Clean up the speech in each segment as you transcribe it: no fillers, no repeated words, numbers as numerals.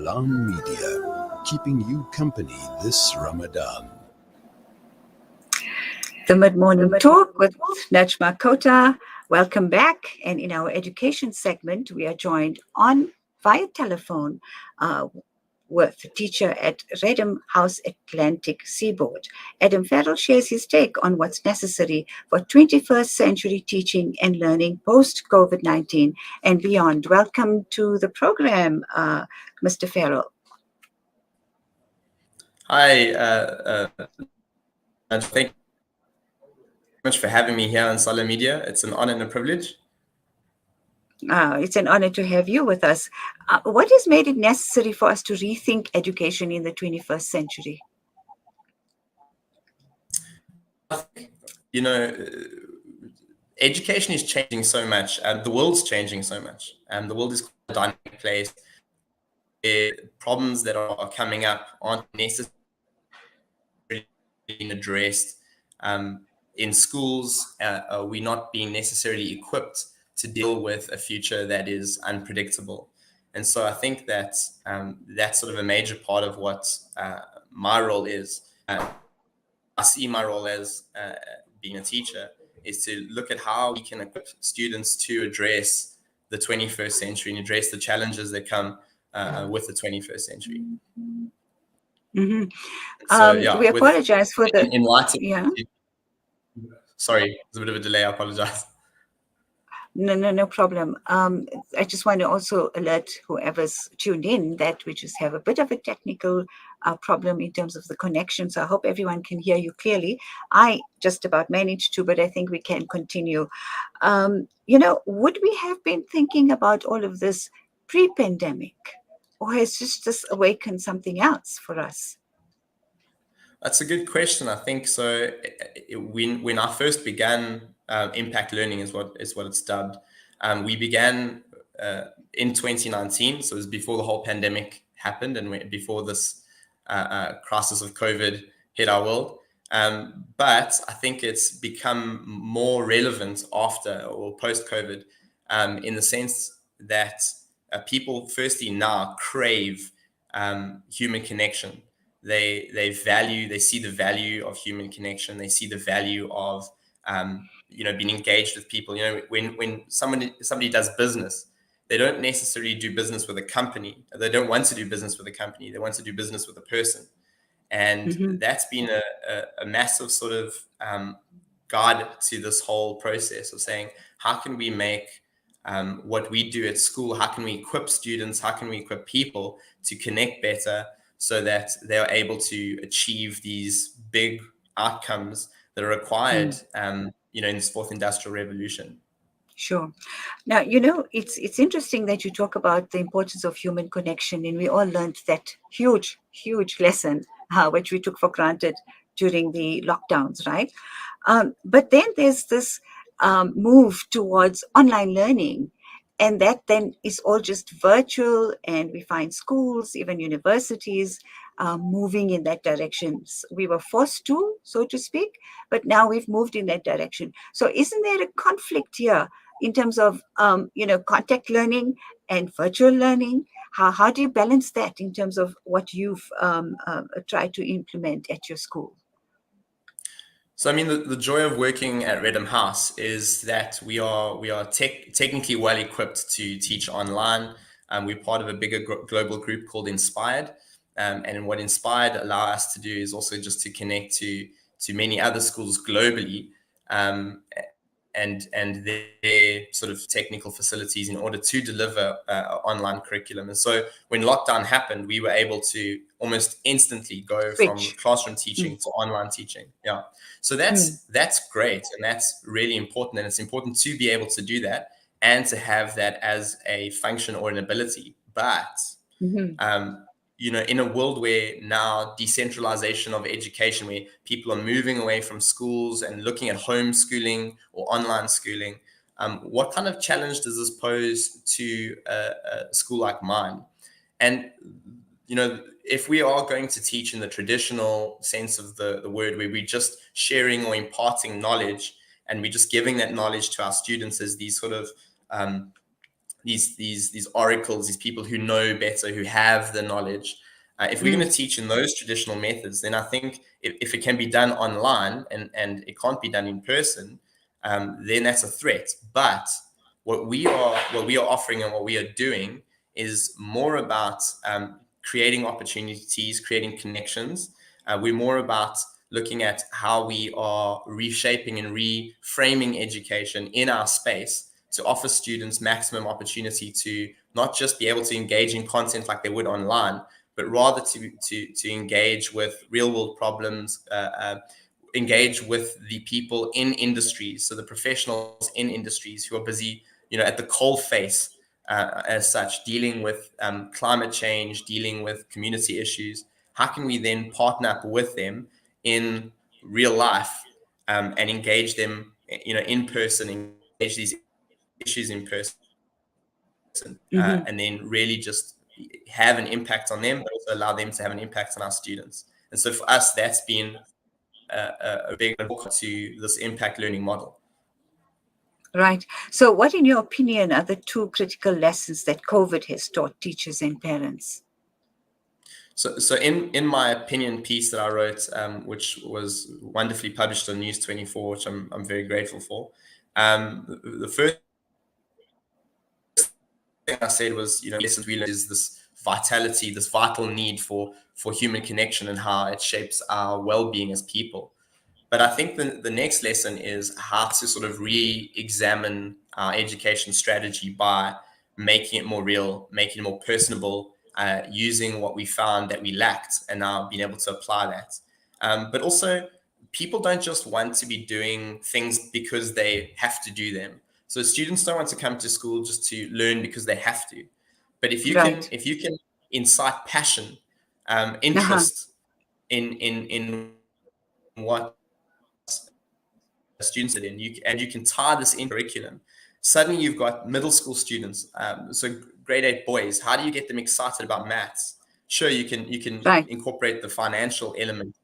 Salam Media, keeping you company this Ramadan. The Mid-Morning Talk with Najma Kota. Welcome back. And in our education segment, we are joined via telephone with a teacher at Reddam House Atlantic Seaboard. Adam Fairall shares his take on what's necessary for 21st century teaching and learning post-COVID-19 and beyond. Welcome to the program, Mr. Fairall. Hi, thank you much for having me here on Salam Media. It's an honor and a privilege. It's an honor to have you with us. What has made it necessary for us to rethink education in the 21st century? You know, education is changing so much. The world's changing so much. The world is quite a dynamic place. Problems that are coming up aren't necessarily being addressed. In schools, we're not being necessarily equipped to deal with a future that is unpredictable. And so I think that that's sort of a major part of what my role is. I see my role as being a teacher is to look at how we can equip students to address the 21st century and address the challenges that come with the 21st century. Mm-hmm. So, we apologize for the... In light of, yeah. Sorry, there's a bit of a delay. I apologize. No problem. I just want to also alert whoever's tuned in that we just have a bit of a technical problem in terms of the connection. So I hope everyone can hear you clearly. I just about managed to, but I think we can continue. Would we have been thinking about all of this pre-pandemic, or has this awakened something else for us? That's a good question. I think so. When I first began impact learning is what it's dubbed. We began in 2019, so it was before the whole pandemic happened and before this crisis of COVID hit our world. But I think it's become more relevant after or post-COVID in the sense that people firstly now crave human connection. They see the value of human connection. They see the value of being engaged with people. When somebody does business, they don't necessarily do business with a company. They don't want to do business with a company. They want to do business with a person. And that's been a massive sort of guide to this whole process of saying, how can we make what we do at school, how can we equip students, how can we equip people to connect better so that they are able to achieve these big outcomes that are required in this fourth industrial revolution. Sure. Now, it's interesting that you talk about the importance of human connection, and we all learned that huge lesson, which we took for granted during the lockdowns, right? But then there's this move towards online learning, and that then is all just virtual, and we find schools, even universities, moving in that direction. We were forced to, so to speak, but now we've moved in that direction. So isn't there a conflict here in terms of, contact learning and virtual learning? How do you balance that in terms of what you've tried to implement at your school? So, I mean, the joy of working at Reddam House is that we are technically well equipped to teach online. We're part of a bigger global group called Inspired. And what Inspired allow us to do is also just to connect to many other schools globally and their sort of technical facilities in order to deliver online curriculum. And so when lockdown happened, we were able to almost instantly go from classroom teaching to online teaching. Yeah. So that's great. And that's really important. And it's important to be able to do that and to have that as a function or an ability. But, in a world where now decentralization of education, where people are moving away from schools and looking at homeschooling or online schooling, what kind of challenge does this pose to a school like mine? And, if we are going to teach in the traditional sense of the word, where we're just sharing or imparting knowledge and we're just giving that knowledge to our students as these sort of these oracles, these people who know better, who have the knowledge. If we're going to teach in those traditional methods, then I think if it can be done online and it can't be done in person, then that's a threat. But what we are offering and what we are doing is more about creating opportunities, creating connections. We're more about looking at how we are reshaping and reframing education in our space to offer students maximum opportunity to not just be able to engage in content like they would online, but rather to engage with real world problems, engage with the people in industries, so the professionals in industries who are busy, at the coal face, as such, dealing with climate change, dealing with community issues. How can we then partner up with them in real life, and engage them, in person, engage these issues in person, and then really just have an impact on them, but also allow them to have an impact on our students. And so for us, that's been a big hook to this impact learning model. Right. So, what, in your opinion, are the two critical lessons that COVID has taught teachers and parents? So in my opinion piece that I wrote, which was wonderfully published on News 24, which I'm very grateful for, the first thing I said was, lessons we learned is this vitality, this vital need for human connection and how it shapes our well-being as people. But I think the next lesson is how to sort of re-examine our education strategy by making it more real, making it more personable, using what we found that we lacked and now being able to apply that. But also, people don't just want to be doing things because they have to do them. So students don't want to come to school just to learn because they have to. But if you Right. can incite passion, Uh-huh. interest in what students are in, and you can tie this in curriculum. Suddenly, you've got middle school students, so grade 8 boys. How do you get them excited about maths? Sure, you can Right. incorporate the financial element,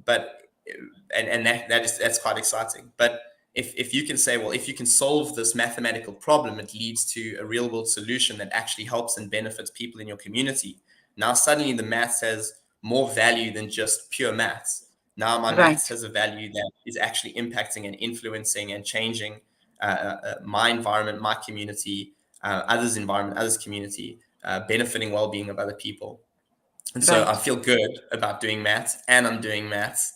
but and that's quite exciting. But if you can say, well, if you can solve this mathematical problem, it leads to a real world solution that actually helps and benefits people in your community. Now suddenly the maths has more value than just pure maths. Now my maths Right. has a value that is actually impacting and influencing and changing my environment, my community, others' environment, others' community, benefiting well-being of other people. And so I Right. feel good about doing maths, and I'm doing maths.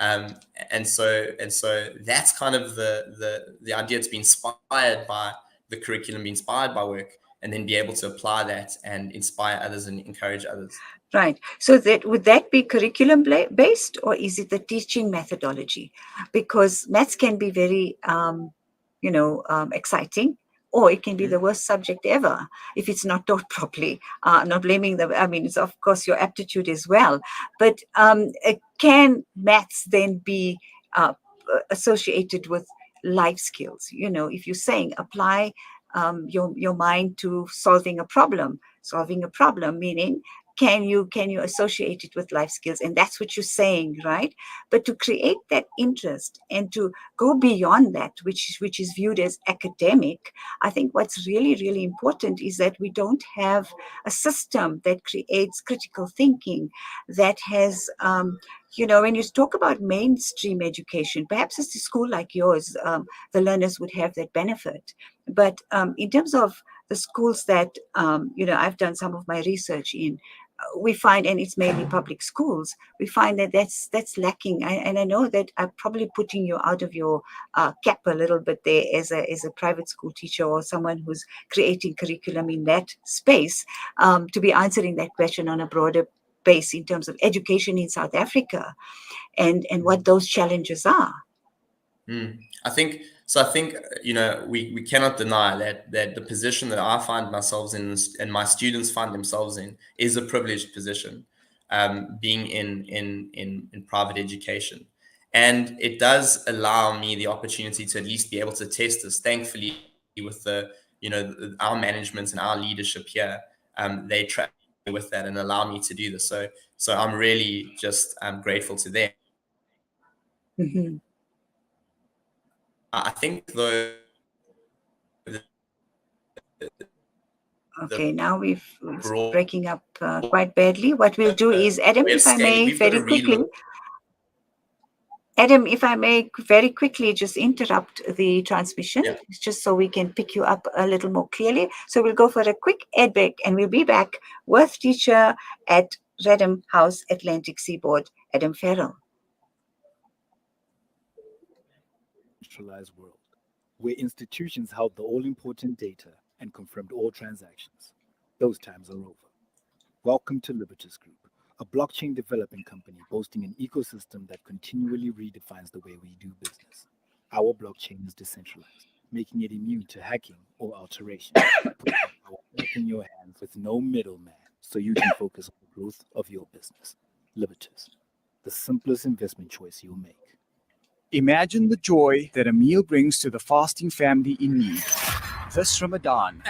Um, and so that's kind of the idea, to be inspired by the curriculum, be inspired by work, and then be able to apply that and inspire others and encourage others. Right. So that would that be curriculum based, or is it the teaching methodology? Because maths can be very, exciting, or it can be the Mm. worst subject ever if it's not taught properly. Not blaming the, I mean, it's of course your aptitude as well, but can maths then be associated with life skills? If you're saying apply your mind to solving a problem, meaning can you associate it with life skills? And that's what you're saying, right? But to create that interest and to go beyond that, which is viewed as academic, I think what's really, really important is that we don't have a system that creates critical thinking, that has when you talk about mainstream education, perhaps it's a school like yours, the learners would have that benefit. But in terms of the schools that I've done some of my research in, we find, and it's mainly public schools, we find that that's lacking. And I know that I'm probably putting you out of your cap a little bit there as a private school teacher or someone who's creating curriculum in that space, to be answering that question on a broader base in terms of education in South Africa and what those challenges are. I think so. I think we cannot deny that the position that I find myself in and my students find themselves in is a privileged position, being in private education, and it does allow me the opportunity to at least be able to test this. Thankfully, with our management and our leadership here, they track with that and allow me to do this. So I'm really just grateful to them. Hmm. I think though Okay, now it's broad breaking up quite badly. What we'll do is, Adam, way of if I scaling. may, We've got to very quickly, relook. Adam, if I may very quickly just interrupt the transmission, Yeah. just so we can pick you up a little more clearly. So we'll go for a quick ad break and we'll be back with teacher at Reddam House, Atlantic Seaboard, Adam Fairall. Centralized world, where institutions held the all-important data and confirmed all transactions. Those times are over. Welcome to Libertas Group, a blockchain developing company boasting an ecosystem that continually redefines the way we do business. Our blockchain is decentralized, making it immune to hacking or alteration, putting the power back in your hands with no middleman, so you can focus on the growth of your business. Libertas, the simplest investment choice you'll make. Imagine the joy that a meal brings to the fasting family in need. This Ramadan,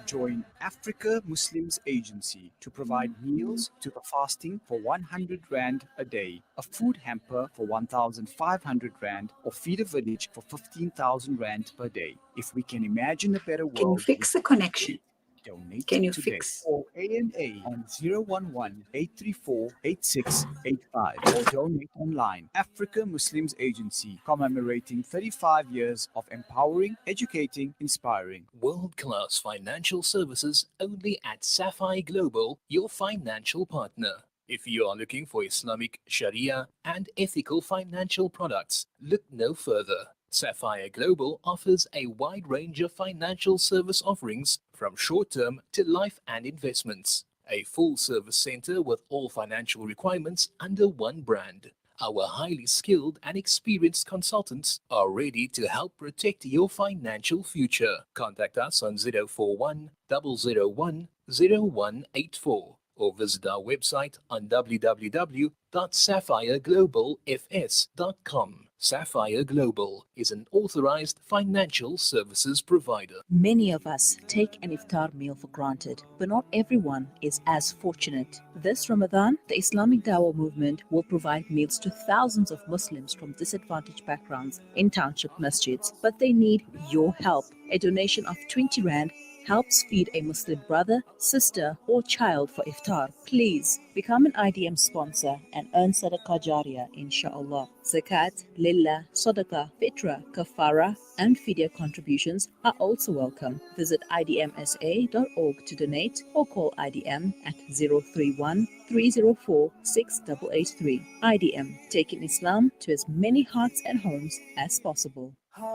join Africa Muslims Agency to provide meals to the fasting for 100 Rand a day, a food hamper for 1,500 Rand, or feed a village for 15,000 Rand per day. If we can imagine a better world, Can you fix the connection? donate Can you today. fix? Or ANA on 011-834-8685 or donate online. Africa Muslims Agency, commemorating 35 years of empowering, educating, inspiring. World-class financial services only at Sapphire Global, your financial partner. If you are looking for Islamic Sharia and ethical financial products, look no further. Sapphire Global offers a wide range of financial service offerings from short-term to life and investments. A full service center with all financial requirements under one brand. Our highly skilled and experienced consultants are ready to help protect your financial future. Contact us on 041 001 0184 or visit our website on www.sapphireglobalfs.com. Sapphire Global is an authorized financial services provider. Many of us take an iftar meal for granted, but not everyone is as fortunate. This Ramadan, the Islamic Dawah movement will provide meals to thousands of Muslims from disadvantaged backgrounds in township masjids, but they need your help. A donation of 20 Rand helps feed a Muslim brother, sister, or child for iftar. Please become an IDM sponsor and earn Sadaqah Jariyah, inshallah. Zakat, Lillah, Sadaqah, Fitra, Kafara, and Fidya contributions are also welcome. Visit idmsa.org to donate or call IDM at 031 304 6883. IDM, taking Islam to as many hearts and homes as possible. You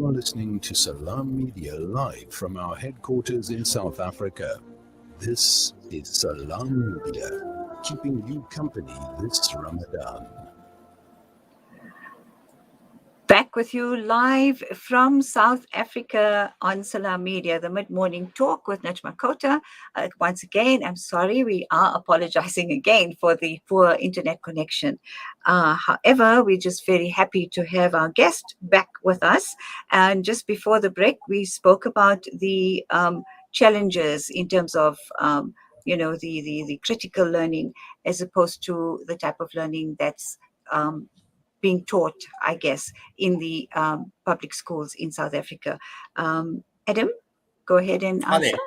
are listening to Salam Media live from our headquarters in South Africa. This is Salam Media, keeping you company this Ramadan. Back with you live from South Africa on Salam Media, the mid-morning talk with Najma Kota. Once again, I'm sorry, we are apologizing again for the poor internet connection. However, we're just very happy to have our guest back with us. And just before the break, we spoke about the challenges in terms of the critical learning as opposed to the type of learning that's being taught, I guess, in the public schools in South Africa. Adam, go ahead and Hi answer. there.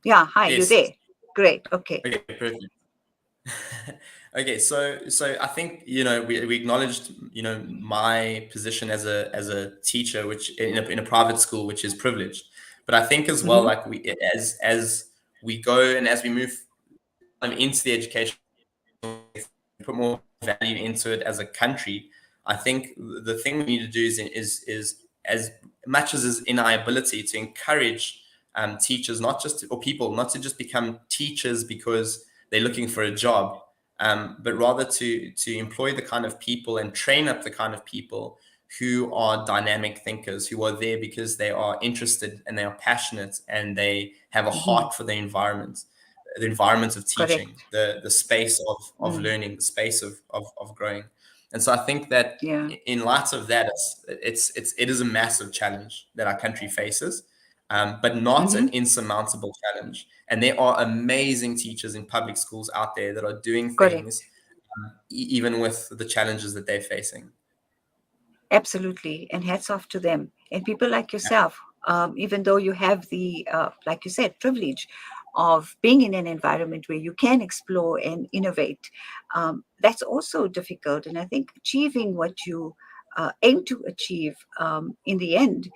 Yeah, hi, Yes. you're there. Great, okay. Okay, perfect. Okay, so I think we acknowledged my position as a teacher, which in a private school, which is privileged. But I think as well, like as we go and as we move into the education, put more value into it as a country. I think the thing we need to do is as much as is in our ability to encourage teachers, or people not to just become teachers because they're looking for a job, but rather to employ the kind of people and train up the kind of people who are dynamic thinkers, who are there because they are interested and they are passionate and they have a heart for the environment of teaching, the space of learning, the space of growing. And so I think that in light of that, it is a massive challenge that our country faces, but not an insurmountable challenge. And there are amazing teachers in public schools out there that are doing things, even with the challenges that they're facing. Absolutely, and hats off to them. And people like yourself even though you have the, like you said, privilege of being in an environment where you can explore and innovate. That's also difficult. And I think achieving what you aim to achieve in the end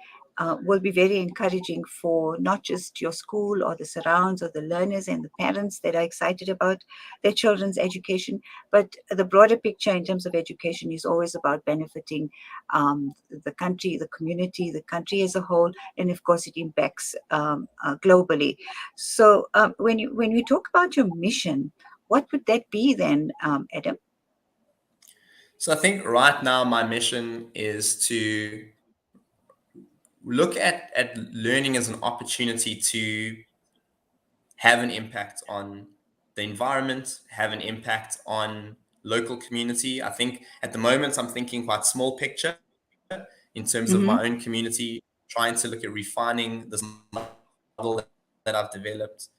will be very encouraging for not just your school or the surrounds or the learners and the parents that are excited about their children's education, but the broader picture in terms of education is always about benefiting the country, the community, the country as a whole, and of course it impacts globally. So when we talk about your mission, what would that be then, Adam? So I think right now my mission is to look at learning as an opportunity to have an impact on the environment, have an impact on local community. I think at the moment I'm thinking quite small picture in terms of Mm-hmm. my own community, trying to look at refining this model that I've developed.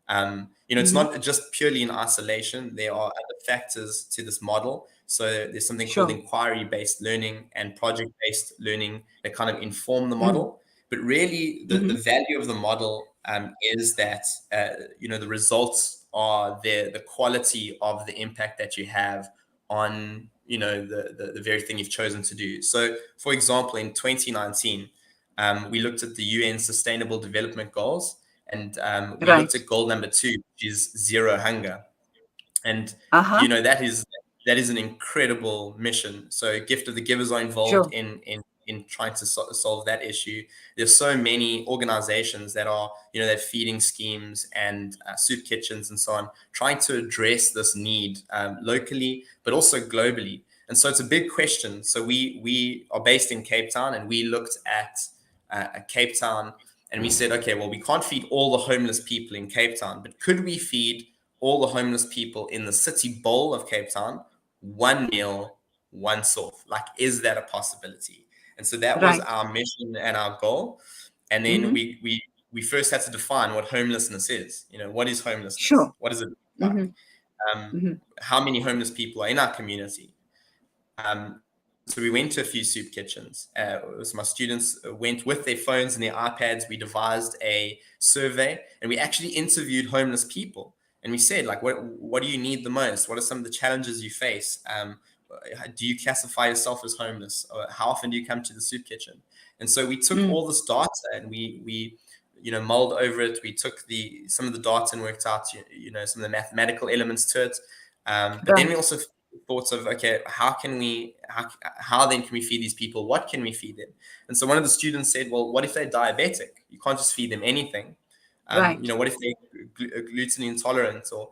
It's Mm-hmm. not just purely in isolation. There are other factors to this model. So there's something called Sure. inquiry-based learning and project-based learning that kind of inform the Mm-hmm. model. But really, the value of the model is that the results are the quality of the impact that you have on the very thing you've chosen to do. So, for example, in 2019, we looked at the UN Sustainable Development Goals, and we Right. looked at goal number 2, which is zero hunger. And Uh-huh. that is an incredible mission. So Gift of the Givers are involved Sure. in trying to solve that issue. There's so many organizations that are, that feeding schemes and soup kitchens and so on, trying to address this need locally, but also globally. And so it's a big question. So we are based in Cape Town, and we looked at Cape Town, and we said, okay, well, we can't feed all the homeless people in Cape Town, but could we feed all the homeless people in the city bowl of Cape Town one meal, once off? Like, is that a possibility? And so that was Right. our mission and our goal. And then Mm-hmm. we first had to define what homelessness is. What is homelessness? Sure. What does it look like? Mm-hmm. Mm-hmm. How many homeless people are in our community? So we went to a few soup kitchens. So my students went with their phones and their iPads. We devised a survey, and we actually interviewed homeless people. And we said, like, what do you need the most? What are some of the challenges you face? Do you classify yourself as homeless? Or how often do you come to the soup kitchen? And so we took all this data, and we mulled over it. We took some of the data and worked out, some of the mathematical elements to it. But then we also thought of, okay, how then can we feed these people? What can we feed them? And so one of the students said, well, what if they're diabetic? You can't just feed them anything. Right. What if they're gluten intolerant? So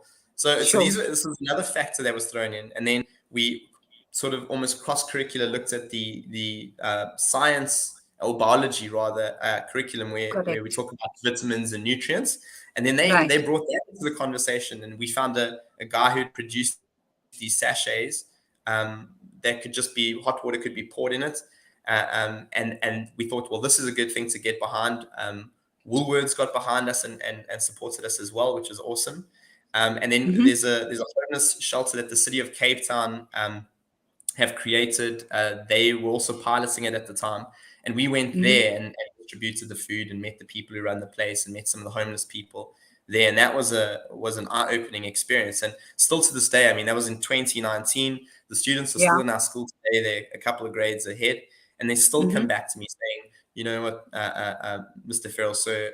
Sure. this was another factor that was thrown in. And then we sort of almost cross-curricular looked at the science or biology rather curriculum where we talk about vitamins and nutrients. And then they brought that into the conversation, and we found a guy who produced these sachets that could just be hot water, could be poured in it. And we thought, well, this is a good thing to get behind. Woolworths got behind us and supported us as well, which is awesome. And then there's a homeless shelter that the city of Cape Town have created. They were also piloting it at the time. And we went there and distributed the food and met the people who run the place and met some of the homeless people there. And that was an eye-opening experience. And still to this day, I mean, that was in 2019. The students are still in our school today. They're a couple of grades ahead. And they still come back to me saying, you know what, Mr. Fairall, so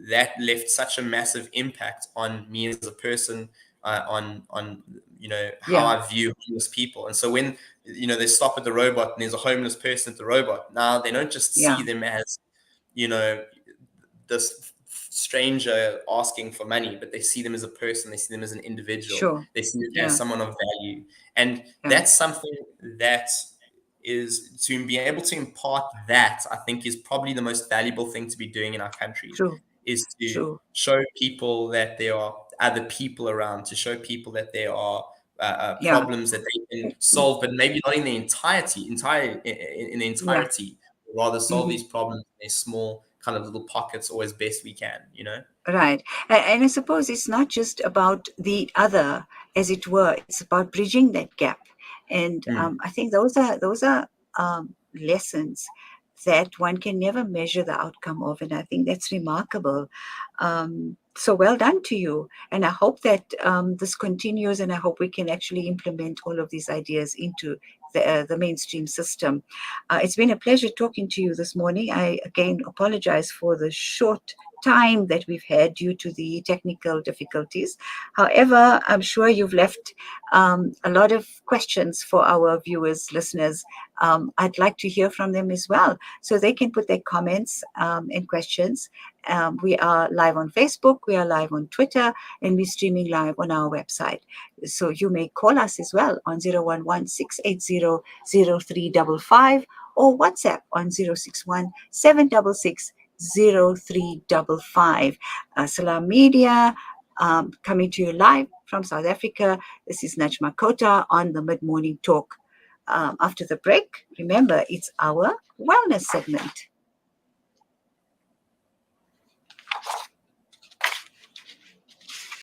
that left such a massive impact on me as a person, on how I view homeless people. And so when they stop at the robot and there's a homeless person at the robot, now they don't just see them as this stranger asking for money, but they see them as a person. They see them as an individual. Sure. They see them as someone of value. And that's something that is, to be able to impart that, I think, is probably the most valuable thing to be doing in our country. True. Is to show people that there are other people around, to show people that there are problems that they can solve, but maybe not in the entirety, rather solve these problems in their small kind of little pockets or as best we can, Right. And I suppose it's not just about the other, as it were, it's about bridging that gap. And I think those are lessons that one can never measure the outcome of. And I think that's remarkable. So well done to you. And I hope that this continues, and I hope we can actually implement all of these ideas into the mainstream system. It's been a pleasure talking to you this morning. I again apologize for the short time that we've had due to the technical difficulties. However, I'm sure you've left a lot of questions for our viewers, listeners. I'd like to hear from them as well, so they can put their comments and questions. We are live on Facebook, we are live on Twitter, and we're streaming live on our website. So you may call us as well on 011-680-0355 or WhatsApp on 061-766-0355. Salam Media, coming to you live from South Africa. This is Najma Kota on the Mid-Morning Talk. After the break, remember, it's our wellness segment.